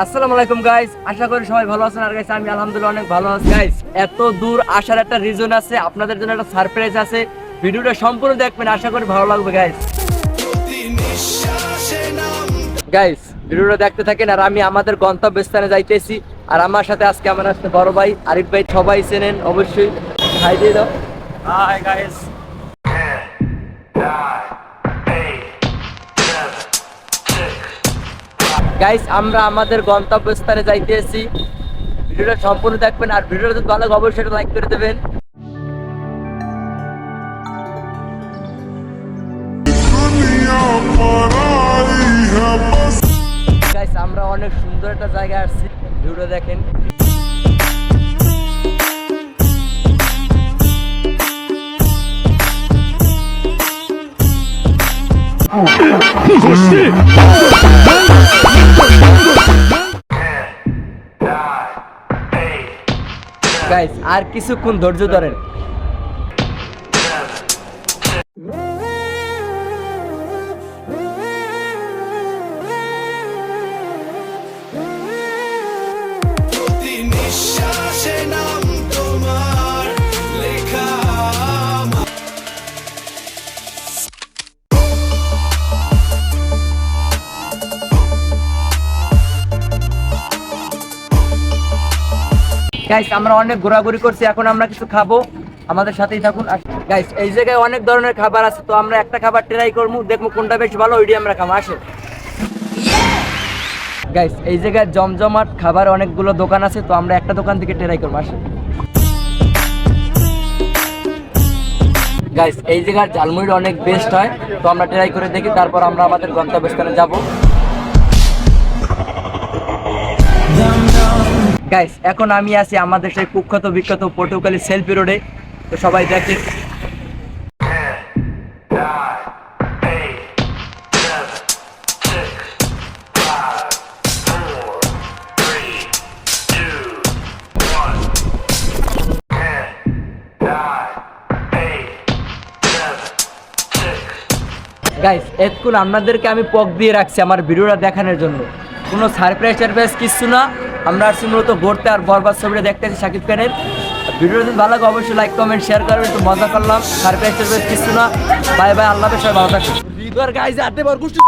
আসসালামু আলাইকুম গাইস, আশা করি সবাই ভালো আছেন। আর গাইস আমি আলহামদুলিল্লাহ অনেক ভালো আছি। গাইস এত দূর আসার একটা রিজন আছে, আপনাদের জন্য একটা সারপ্রাইজ আছে। ভিডিওটা সম্পূর্ণ দেখবেন, আশা করি ভালো লাগবে গাইস। গাইস ভিডিওটা দেখতে থাকেন। আর আমি আমাদের গন্তব্যস্থানে যাইতেছি, আর আমার সাথে আজকে আমার আসছে বড় ভাই আরিফ ভাই, সবাই চেনেন অবশ্যই। হাই দিয়ে দাও। Hi guys. গাইস আমরা আমাদের গন্তব্যস্থানে যাইতেছি, ভিডিওটা সম্পূর্ণ দেখবেন। আর ভিডিওটা যদি ভালো লাগে অবশ্যই লাইক করে দেবেন। গাইস আমরা অনেক সুন্দর একটা জায়গায় আসছি, ভিডিওটা দেখেন। গাইস আর কিছুক্ষণ ধৈর্য ধরেন। গাইস আমরা অনেক ঘোরাঘুরি করছি, এখন আমরা কিছু খাবো, আমাদের সাথেই থাকুন। গাইস এই জায়গায় অনেক ধরনের খাবার আছে, তো আমরা একটা খাবার ট্রাই করবো, দেখবো কোনটা বেশি ভালো, ওইটি আমরা খাবো। আসো গাইস, এই জায়গায় জমজমাট খাবার অনেকগুলো দোকান আছে, তো আমরা একটা দোকান থেকে ট্রাই করবো। আসো গাইস, এই জায়গার ঝালমুড়ি অনেক বেস্ট হয়, তো আমরা ট্রাই করে দেখি, তারপর আমরা আমাদের গন্তব্যস্থানে যাব। গাইস এখন আমি আছি আমাদের সেই কুখ্যাত বিখ্যাত পটুয়াখালী সেলফি রোডে, তো সবাই দেখে। গাইস এতক্ষণ আপনাদেরকে আমি পক দিয়ে রাখছি আমার ভিডিওটা দেখানোর জন্য, কোনো সারপ্রাইজ টারপ্রাইজ কিছু না। আমরা আসছি মূলত ঘুরতে, আর বরবাদ ছবিটা দেখতেছি শাকিব খানের। ভিডিওটা যদি ভালো লাগে অবশ্যই লাইক কমেন্ট শেয়ার করবেন, একটু মজা করলাম। সারপ্রাইজ টারপ্রাইজ কিছু না। বাই বাই, আল্লাহ হাফেজ, সবাই ভালো থাকবেন। গাইস আটে বার গোষ্ঠী